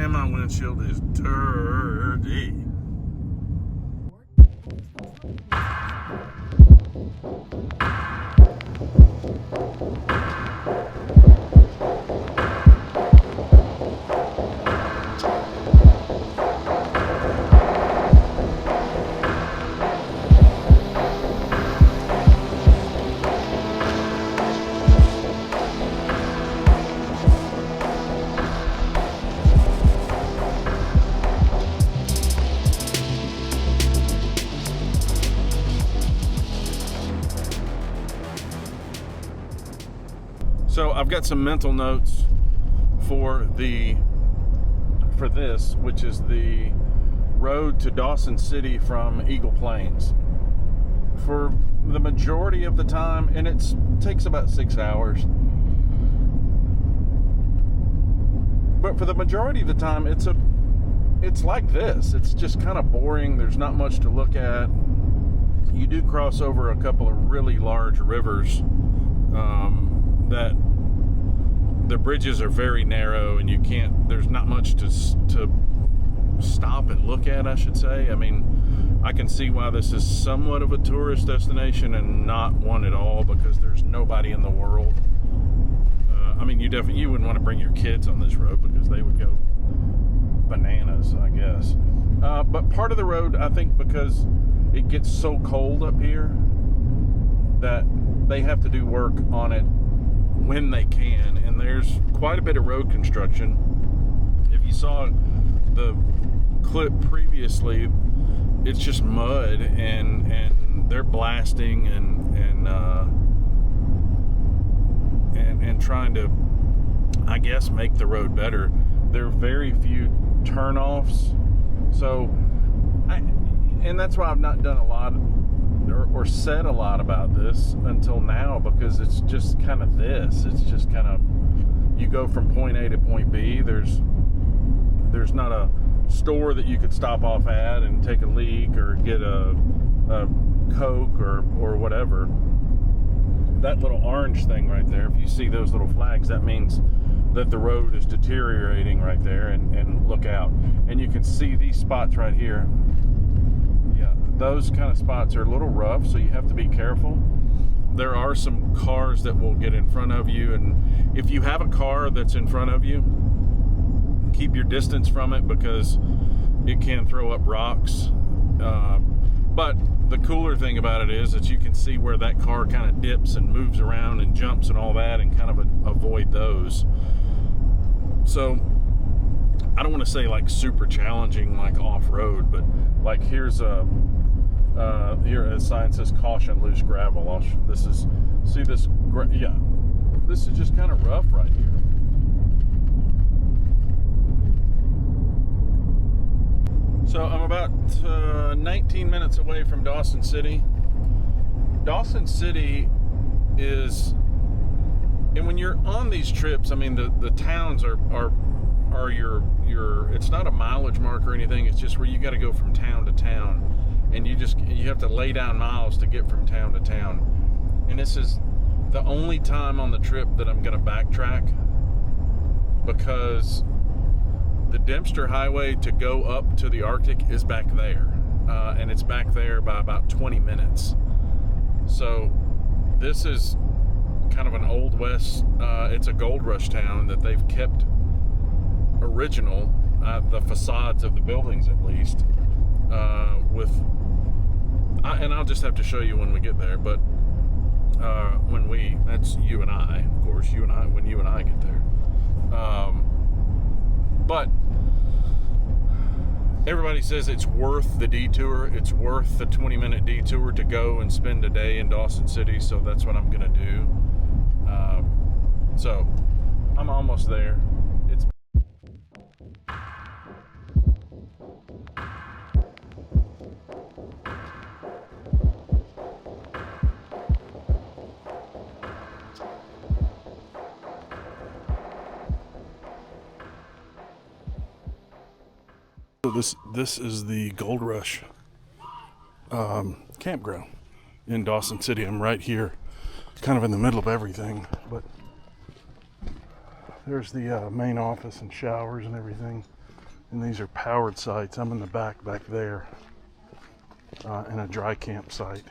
And my windshield is dirty. So I've got some mental notes for this, which is the road to Dawson City from Eagle Plains. For the majority of the time, and it takes about 6 hours, but for the majority of the time, it's like this. It's just kind of boring. There's not much to look at. You do cross over a couple of really large rivers that the bridges are very narrow, and there's not much to stop and look at, I should say. I mean, I can see why this is somewhat of a tourist destination and not one at all, because there's nobody in the world. I mean, you wouldn't want to bring your kids on this road because they would go bananas, I guess. But part of the road, I think, because it gets so cold up here that they have to do work on it when they can, and there's quite a bit of road construction. If you saw the clip previously, it's just mud, and they're blasting and trying to, I guess, make the road better. There are very few turnoffs, and that's why I've not done a lot or said a lot about this until now, because it's just kind of this. It's just kind of, you go from point A to point B. There's not a store that you could stop off at and take a leak or get a Coke or whatever. That little orange thing right there, if you see those little flags, that means that the road is deteriorating right there, and look out. And you can see these spots right here. Those kind of spots are a little rough, so you have to be careful. There are some cars that will get in front of you, and if you have a car that's in front of you, keep your distance from it, because it can throw up rocks. But the cooler thing about it is that you can see where that car kind of dips and moves around and jumps and all that, and kind of avoid those. So I don't want to say like super challenging, like off-road, but like here a sign says caution loose gravel. This is just kind of rough right here. So I'm about 19 minutes away from Dawson City. Dawson City is, and when you're on these trips, I mean, the towns are your it's not a mileage mark or anything. It's just where you got to go from town to town, and you have to lay down miles to get from town to town. And this is the only time on the trip that I'm going to backtrack, because the Dempster Highway to go up to the Arctic is back there, and it's back there by about 20 minutes. So this is kind of an old west, it's a gold rush town that they've kept original, the facades of the buildings at least, and I'll just have to show you when we get there, but that's you and I, of course, when you and I get there. But everybody says it's worth the detour. It's worth the 20-minute detour to go and spend a day in Dawson City, so that's what I'm going to do. So I'm almost there. This is the Gold Rush campground in Dawson City. I'm right here, kind of in the middle of everything, but there's the main office and showers and everything. And these are powered sites. I'm in the back there, in a dry campsite.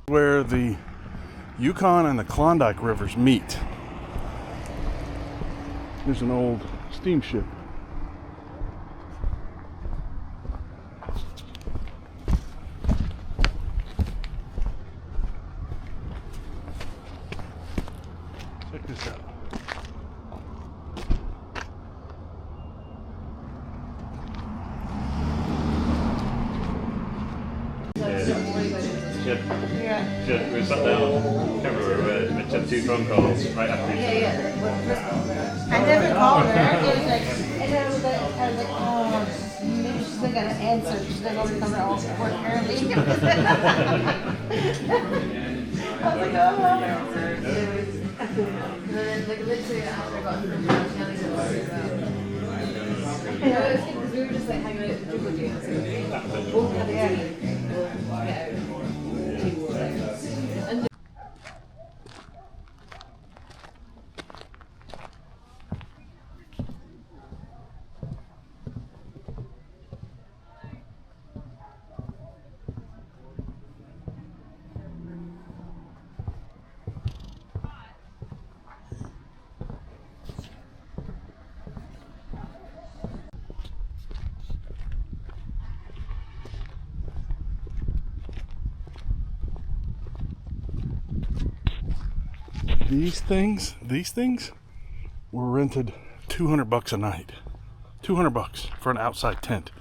Where the Yukon and the Klondike rivers meet. There's an old steamship. Check this out. We sat down, can't remember, Mitch had 2 phone calls right after each other. I never called her. It was like, and then I was like, oh, maybe she's not gonna answer. She's not gonna come out for work early. I was like, oh. And then, like, literally an hour ago, we were just like hanging out at the Jumbo Gym. So we'll have it early. We'll get out. These things were rented $200 a night. $200 for an outside tent.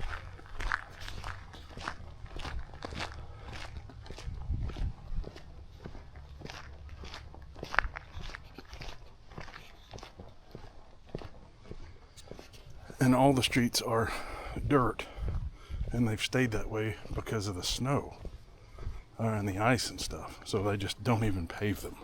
And all the streets are dirt, and they've stayed that way because of the snow and the ice and stuff, so they just don't even pave them.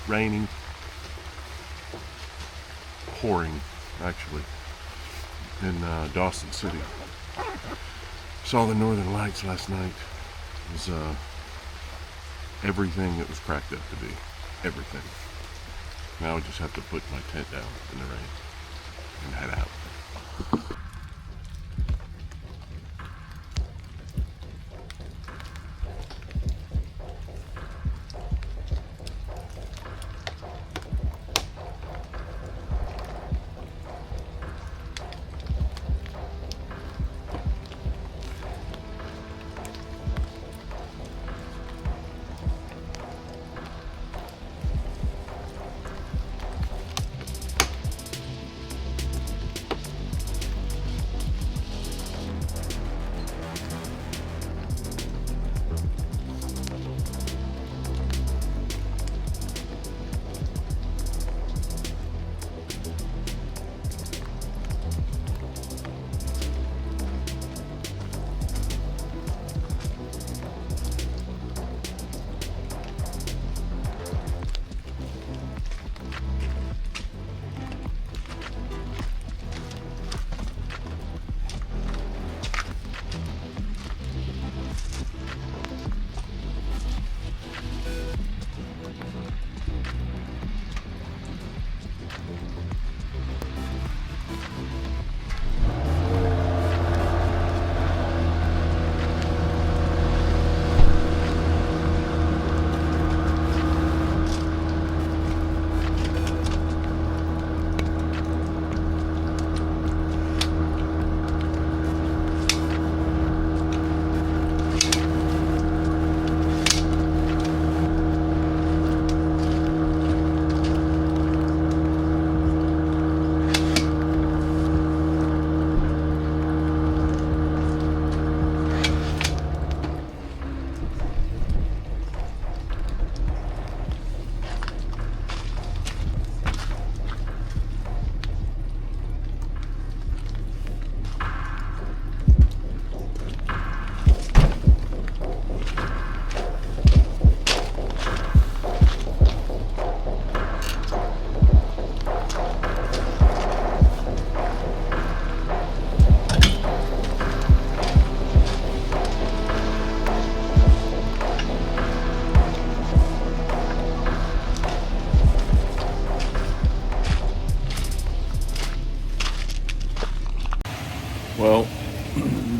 Raining, pouring actually, in Dawson City. Saw the northern lights last night. It was everything it was cracked up to be. Everything. Now I just have to put my tent down in the rain and head out.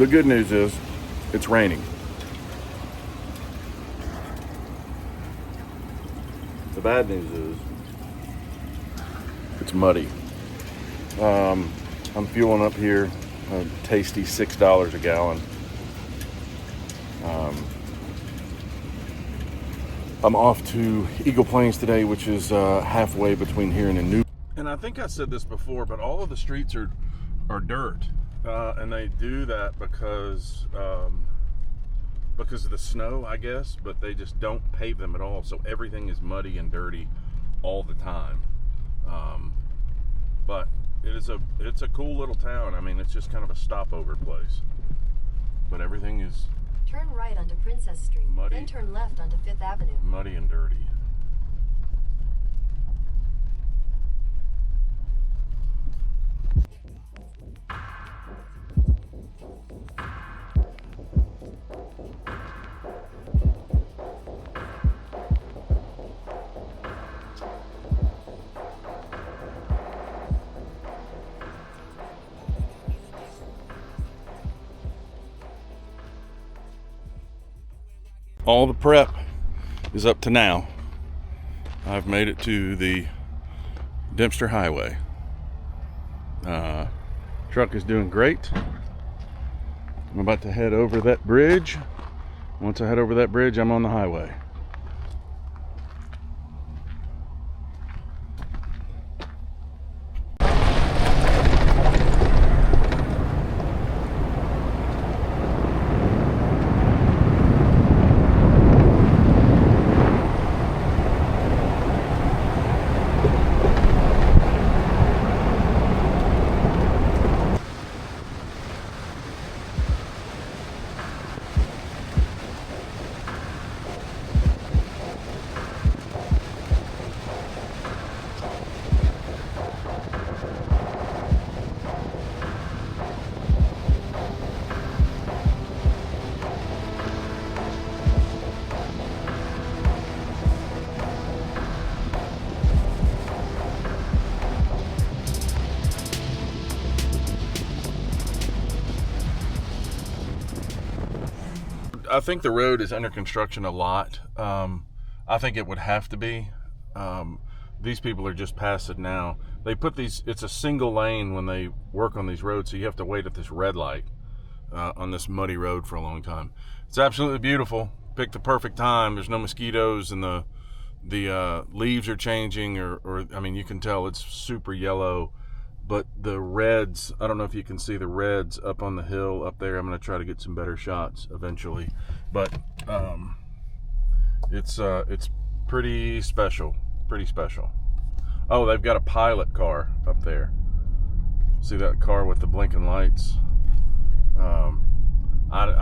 The good news is it's raining. The bad news is it's muddy. I'm fueling up here a tasty $6 a gallon. I'm off to Eagle Plains today, which is halfway between here and New. And I think I said this before, but all of the streets are dirt, and they do that because of the snow, I guess. But they just don't pave them at all, so everything is muddy and dirty all the time. But it's a cool little town. I mean, it's just kind of a stopover place. But everything is turn right onto Princess Street, muddy, then turn left onto 5th Avenue. Muddy and dirty. All the prep is up to now. I've made it to the Dempster Highway. Truck is doing great. I'm about to head over that bridge. Once I head over that bridge, I'm on the highway. I think the road is under construction a lot. I think it would have to be. These people are just past it now. They put these, it's a single lane when they work on these roads, so you have to wait at this red light on this muddy road for a long time. It's absolutely beautiful. Picked the perfect time. There's no mosquitoes, and the leaves are changing, or I mean, you can tell it's super yellow. But the reds, I don't know if you can see the reds up on the hill up there. I'm going to try to get some better shots eventually. But it's pretty special. Pretty special. Oh, they've got a pilot car up there. See that car with the blinking lights? I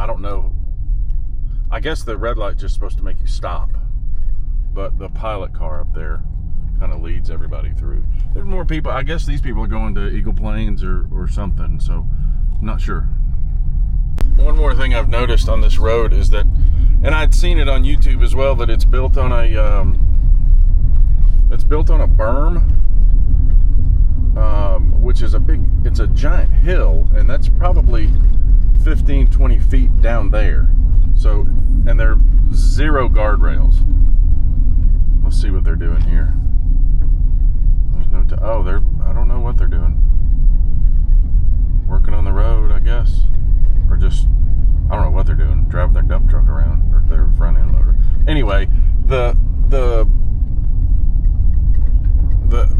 don't know. I guess the red light just supposed to make you stop. But the pilot car up there kind of leads everybody through. There's more people. I guess these people are going to Eagle Plains or something, so I'm not sure. One more thing I've noticed on this road is that, and I'd seen it on YouTube as well, that it's built on a berm, which is it's a giant hill, and that's probably 15-20 feet down there. So, and there are 0 guardrails. Let's see what they're doing here. I don't know what they're doing. Working on the road, I guess. Or just, I don't know what they're doing. Driving their dump truck around, or their front end loader. Anyway, the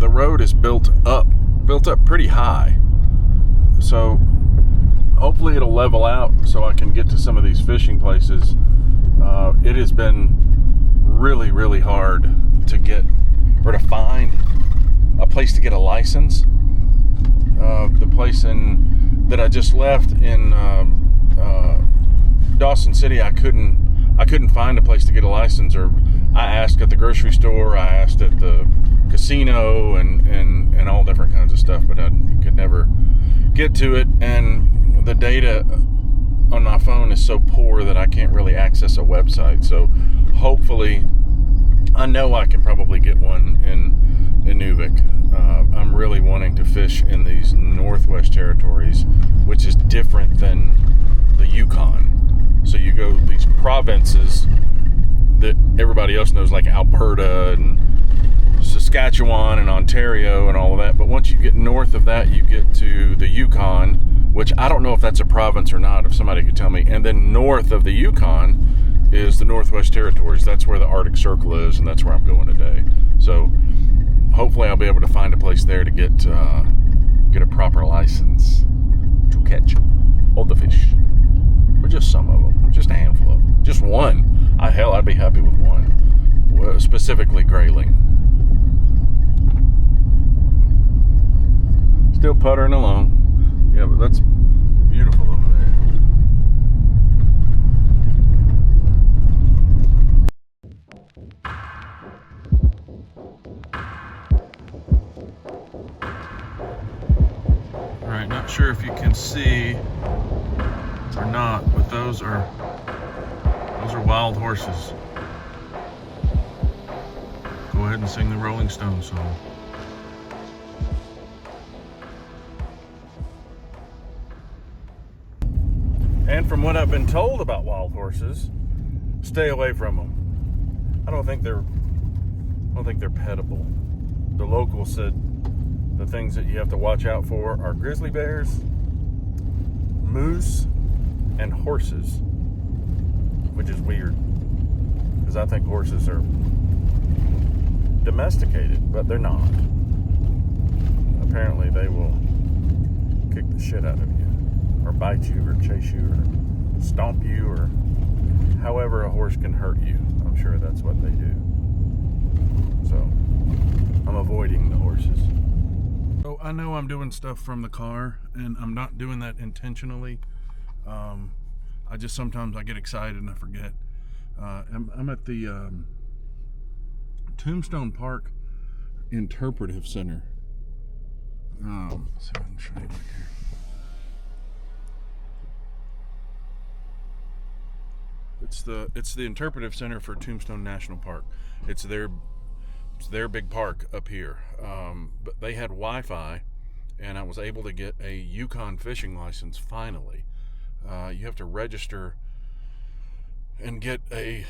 road is built up pretty high. So hopefully it'll level out so I can get to some of these fishing places. It has been really, really hard to get, or to find a place to get a license. The place that I just left in Dawson City, I couldn't find a place to get a license. Or I asked at the grocery store, I asked at the casino, and all different kinds of stuff, but I could never get to it. And the data on my phone is so poor that I can't really access a website. So hopefully, I know I can probably get one in Inuvik. I'm really wanting to fish in these Northwest Territories, which is different than the Yukon. So you go these provinces that everybody else knows, like Alberta and Saskatchewan and Ontario and all of that. But once you get north of that, you get to the Yukon, which I don't know if that's a province or not, if somebody could tell me. And then north of the Yukon is the Northwest Territories. That's where the Arctic Circle is, and that's where I'm going today. So hopefully I'll be able to find a place there to get a proper license to catch all the fish. Or just some of them. Just a handful of them. Just one. I'd be happy with one. Specifically grayling. Still puttering along. Yeah, but that's beautiful over there. Alright, not sure if you can see or not, but those are wild horses. Go ahead and sing the Rolling Stones song. And from what I've been told about wild horses, stay away from them. I don't think they're pettable. The locals said the things that you have to watch out for are grizzly bears, moose, and horses, which is weird because I think horses are domesticated, but they're not. Apparently they will kick the shit out of you, or bite you, or chase you, or stomp you, or however a horse can hurt you. I'm sure that's what they do. So I'm avoiding the horses. So I know I'm doing stuff from the car, and I'm not doing that intentionally. I just sometimes I get excited and I forget. I'm at the Tombstone Park Interpretive Center. So I can show you right here. It's the interpretive center for Tombstone National Park. It's their big park up here. But they had Wi-Fi, and I was able to get a Yukon fishing license finally. You have to register and get a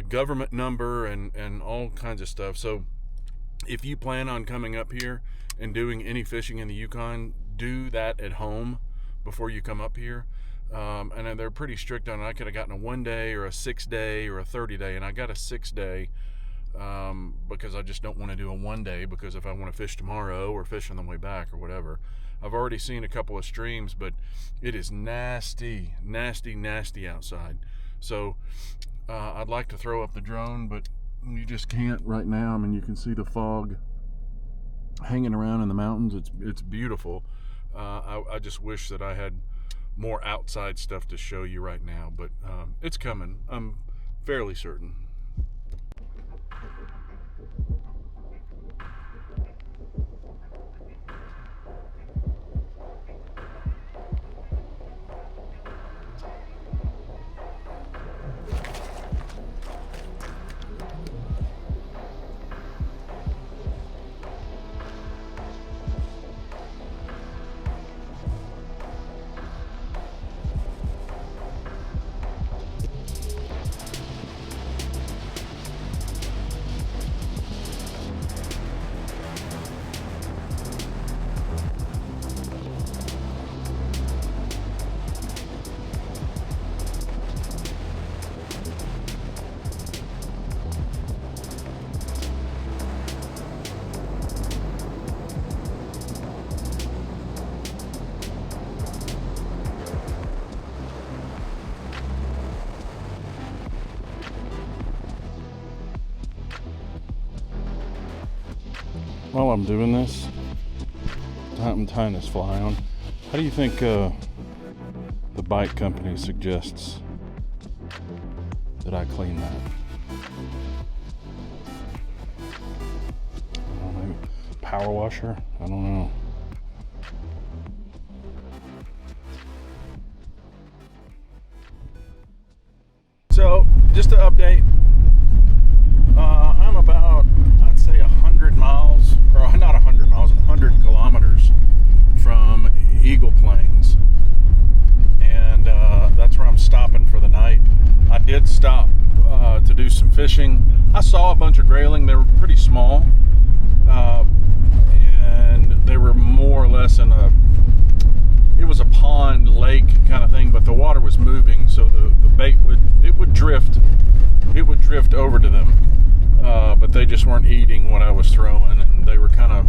government number and all kinds of stuff. So if you plan on coming up here and doing any fishing in the Yukon, do that at home before you come up here. And they're pretty strict on it. I could have gotten a 1 day or a 6 day or a 30 day, and I got a 6 day because I just don't want to do a 1 day, because if I want to fish tomorrow or fish on the way back or whatever. I've already seen a couple of streams, but it is nasty outside. So I'd like to throw up the drone, but you just can't right now. I mean, you can see the fog hanging around in the mountains. It's beautiful. I just wish that I had more outside stuff to show you right now, but it's coming. I'm fairly certain. While I'm doing this, I'm tying this fly on. How do you think the bike company suggests that I clean that? I don't know, maybe power washer? I don't know. So, just to update, I'm about, I'd say 100 miles, or not 100 miles, 100 kilometers from Eagle Plains. And I'm stopping for the night. I did stop to do some fishing. I saw a bunch of grayling. They were pretty small, and they were more or less in it was a pond, lake kind of thing, but the water was moving, so the bait would drift over to them, but they just weren't eating what I was throwing, and they were kind of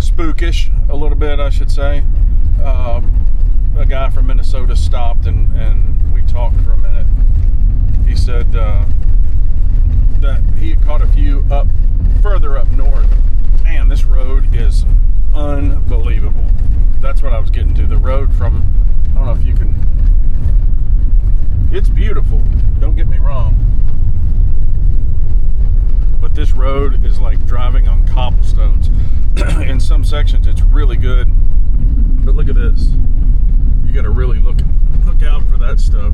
spookish a little bit, I should say. A guy from Minnesota stopped and we talked for a minute. He said that he had caught a few further up north. Man, this road is unbelievable. That's what I was getting to. The road from, I don't know if you can, it's beautiful, don't get me wrong, but this road is like driving on cobblestones. In some sections it's really good, but look at this. You got to really look out for that stuff.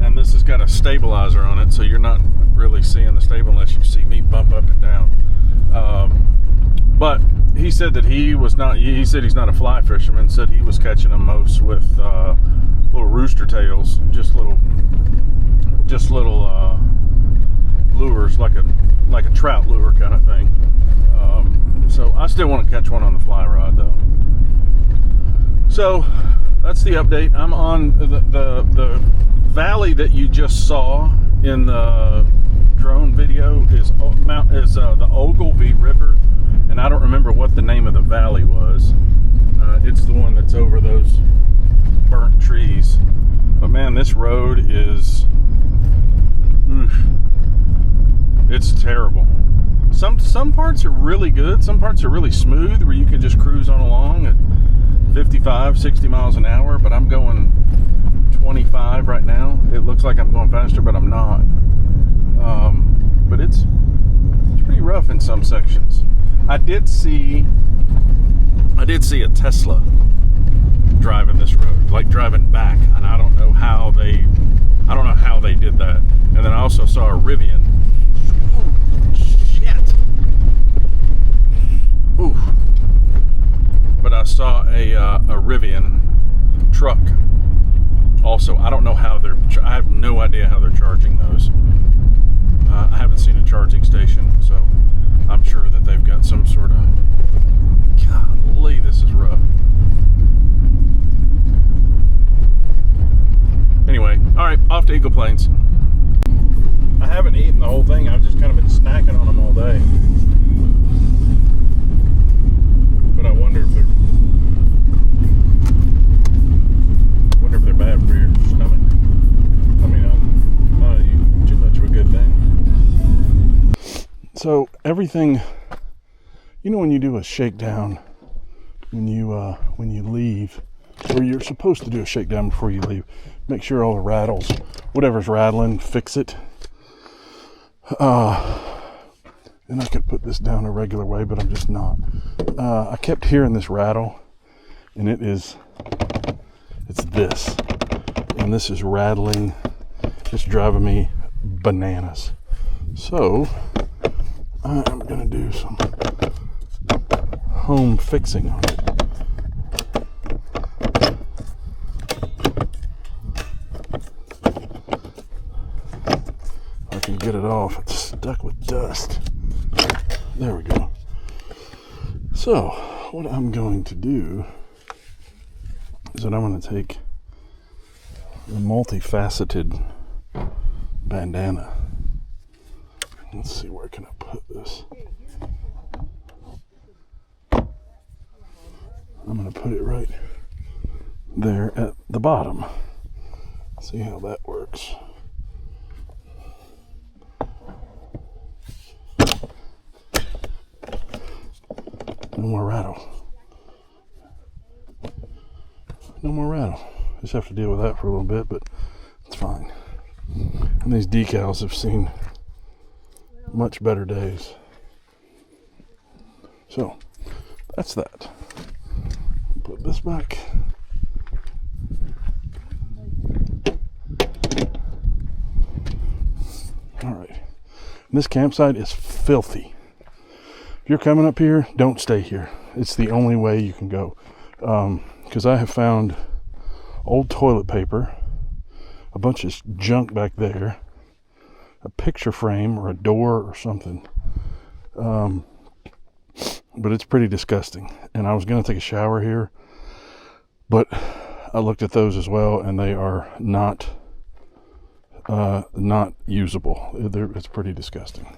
And this has got a stabilizer on it, so you're not really seeing the stable unless you see me bump up and down. But he said that he said he's not a fly fisherman. Said he was catching them most with little rooster tails, just little lures, like a trout lure kind of thing. So I still want to catch one on the fly rod though. So that's the update. I'm on the valley that you just saw in the drone video is the Ogilvy River, and I don't remember what the name of the valley was. It's the one that's over those burnt trees. But man, this road is, it's terrible. Some parts are really good. Some parts are really smooth where you can just cruise on along at 55, 60 miles an hour, but I'm going 25 right now. It looks like I'm going faster, but I'm not. But it's pretty rough in some sections. I did see a Tesla driving this road, like driving back, and I don't know how they did that. And then I also saw a Rivian. Oh, shit. Ooh. But I saw a Rivian truck. Also, I don't know how I have no idea how they're charging those. I haven't seen a charging station, so I'm sure that they've got some sort of, golly, this is rough. Anyway, all right, off to Eagle Plains. I haven't eaten the whole thing. I've just kind of been snacking on them all day. But I wonder if they're bad for your stomach. I mean, not too much of a good thing. So everything, you know, when you do a shakedown, when you leave, or you're supposed to do a shakedown before you leave, make sure all the rattles, whatever's rattling, fix it. And I could put this down a regular way, but I'm just not. I kept hearing this rattle, and it's this, and this is rattling. It's driving me bananas. So I'm gonna do some home fixing on it. I can get it off. It's stuck with dust. There we go. So what I'm going to do is that I'm going to take a multifaceted bandana. Let's see, where can I put this? I'm going to put it right there at the bottom. See how that works. No more rattle. No more rattle. Just have to deal with that for a little bit, but it's fine. And these decals have seen much better days. So that's that. Put this back. All right. And this campsite is filthy. If you're coming up here, don't stay here. It's the only way you can go. Because I have found old toilet paper, a bunch of junk back there, a picture frame or a door or something. But it's pretty disgusting. And I was going to take a shower here, but I looked at those as well, and they are not usable. It's pretty disgusting.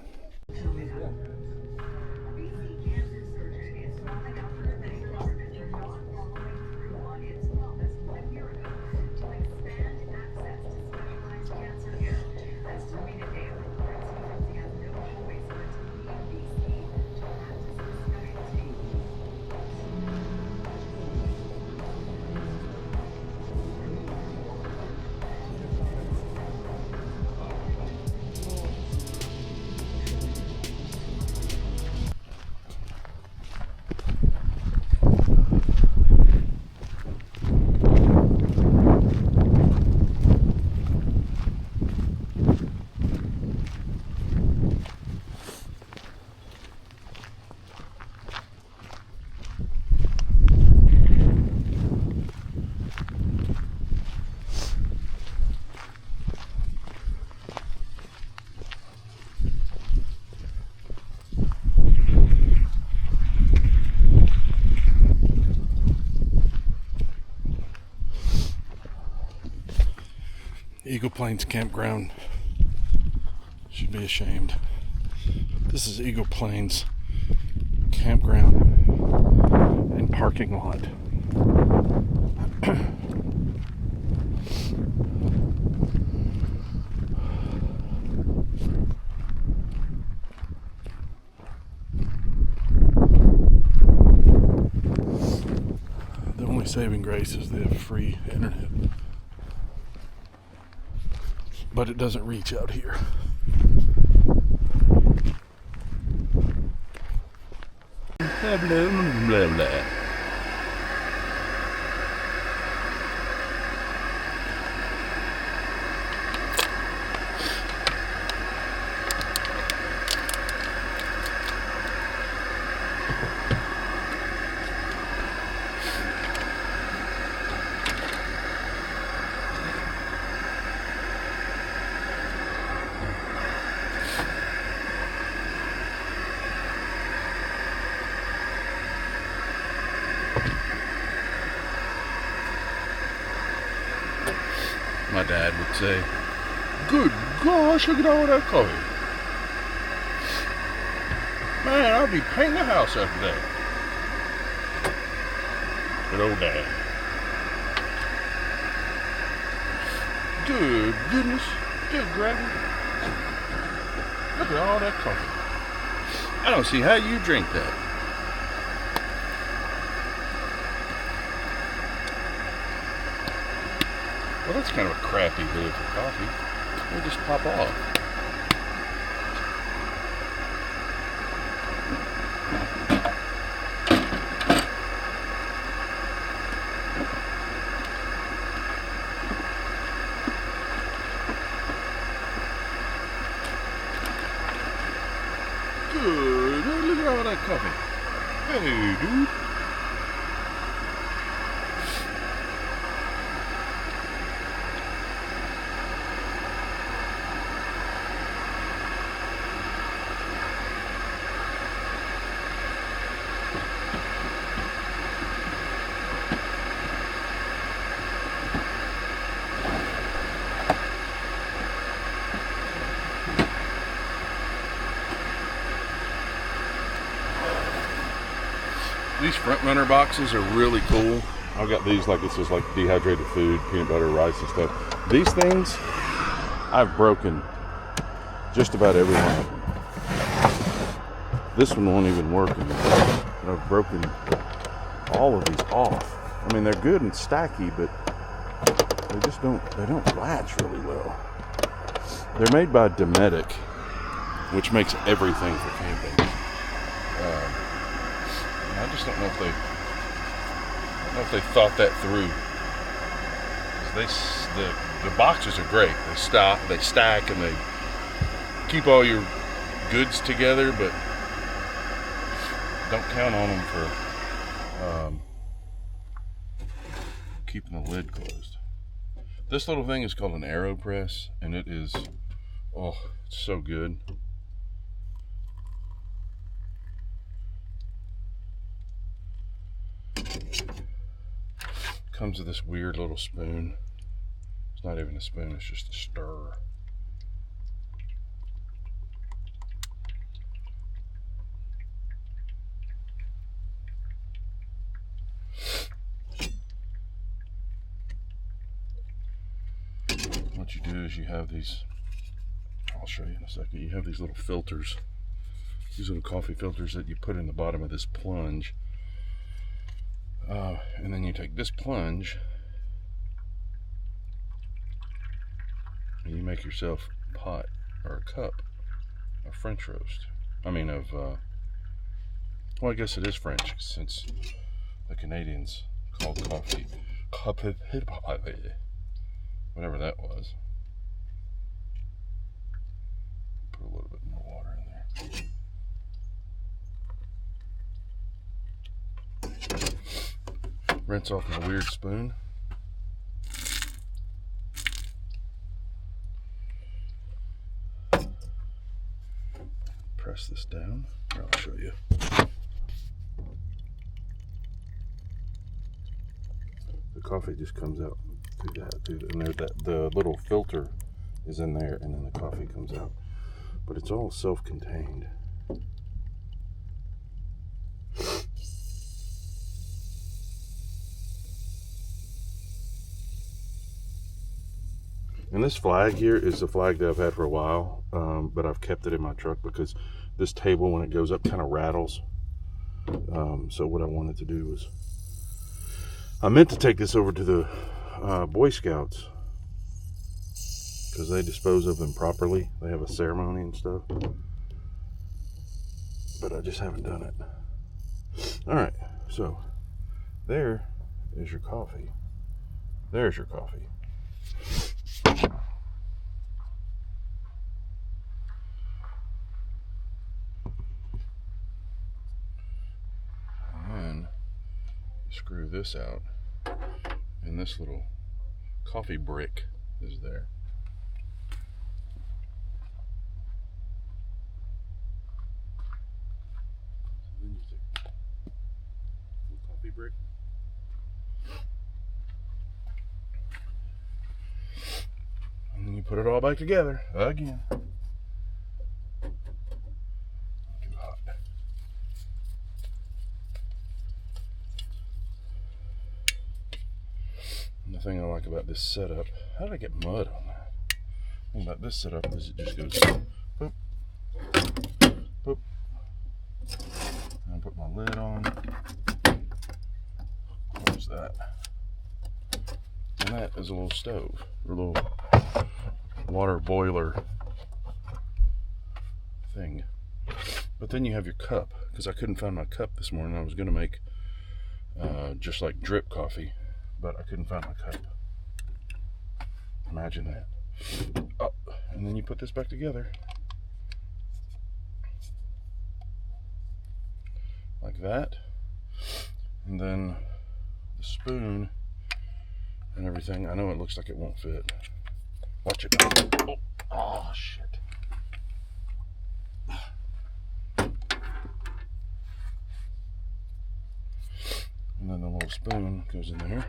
Eagle Plains Campground. Should be ashamed. This is Eagle Plains Campground and parking lot. The only saving grace is they have free internet. But it doesn't reach out here. Blah, blah, blah, blah. My dad would say, "Good gosh, look at all that coffee. Man, I'll be painting the house after that." Good old dad. Good goodness, good gravy. Look at all that coffee. I don't see how you drink that. Well, that's kind of a crappy lid for coffee. It'll just pop off. Good. Hey, look at all that coffee. Hey, dude. These front runner boxes are really cool. I've got these like this is like dehydrated food, peanut butter, rice and stuff. These things, I've broken just about every one of them. This one won't even work anymore. I've broken all of these off. I mean, they're good and stacky, but they don't latch really well. They're made by Dometic, which makes everything for camping. I just don't know if they thought that through. The boxes are great. They stack and they keep all your goods together, but don't count on them for keeping the lid closed. This little thing is called an AeroPress, and it is, oh, it's so good. Comes with this weird little spoon. It's not even a spoon, it's just a stir. What you do is you have these, I'll show you in a second, you have these little filters, these little coffee filters that you put in the bottom of this plunge. And then you take this plunge and you make yourself a pot or a cup of French roast. I mean well, I guess it is French since the Canadians called coffee whatever that was. Put a little bit more water in there. Rinse off my weird spoon. Press this down. Here, I'll show you. The coffee just comes out through that, and there, the little filter is in there, and then the coffee comes out. But it's all self-contained. And this flag here is the flag that I've had for a while, but I've kept it in my truck because this table, when it goes up, kind of rattles. So what I wanted to do was, I meant to take this over to the Boy Scouts because they dispose of them properly. They have a ceremony and stuff, but I just haven't done it. All right, so there is your coffee. There's your coffee. And then screw this out, and this little coffee brick is there. So then you take a little coffee brick, and then you put it all back together again. Too hot. And the thing I like about this setup, how did I get mud on that? The thing about this setup is it just goes boop, boop. And I put my lid on. Close that. And that is a little stove, or a little water boiler thing. But then you have your cup, because I couldn't find my cup this morning. I was going to make just like drip coffee, but I couldn't find my cup. Imagine that. Oh, and then you put this back together like that, and then the spoon and everything. I know it looks like it won't fit. Watch it. Oh shit. And then the little spoon goes in there.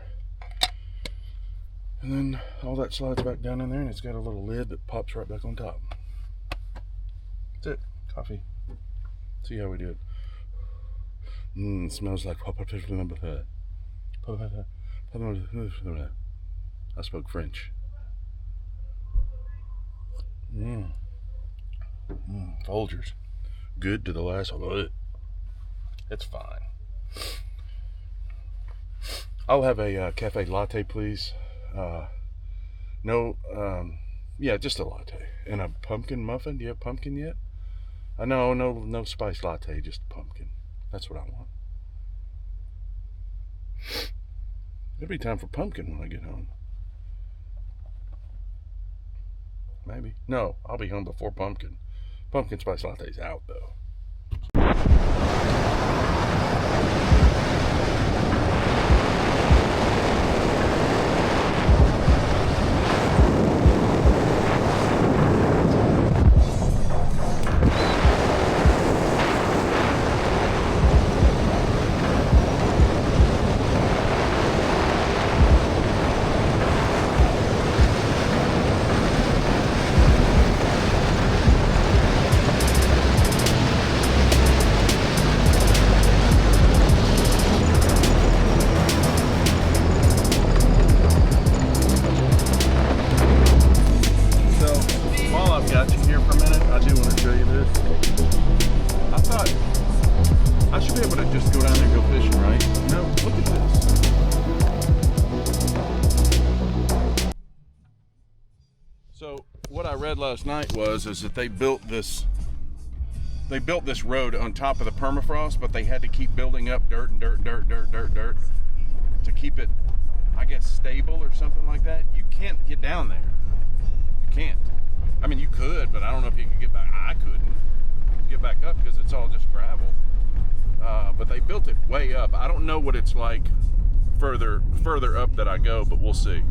And then all that slides back down in there, and it's got a little lid that pops right back on top. That's it. Coffee. See how we do it. Smells like I spoke French. Folgers. Good to the last. It's fine. I'll have a cafe latte, please. Yeah, just a latte. And a pumpkin muffin. Do you have pumpkin yet? No spice latte, just pumpkin. That's what I want. It'll be time for pumpkin when I get home. Maybe. No, I'll be home before pumpkin. Pumpkin spice latte's out though. here for a minute, I do want to show you this. I thought I should be able to just go down there and go fishing, right? No, look at this. So what I read last night is that they built this road on top of the permafrost, but they had to keep building up dirt to keep it, I guess, stable or something like that. You can't get down there. You can't. I mean, you could, but I don't know if you could get back. I couldn't get back up because it's all just gravel. But they built it way up. I don't know what it's like further up that I go, but we'll see.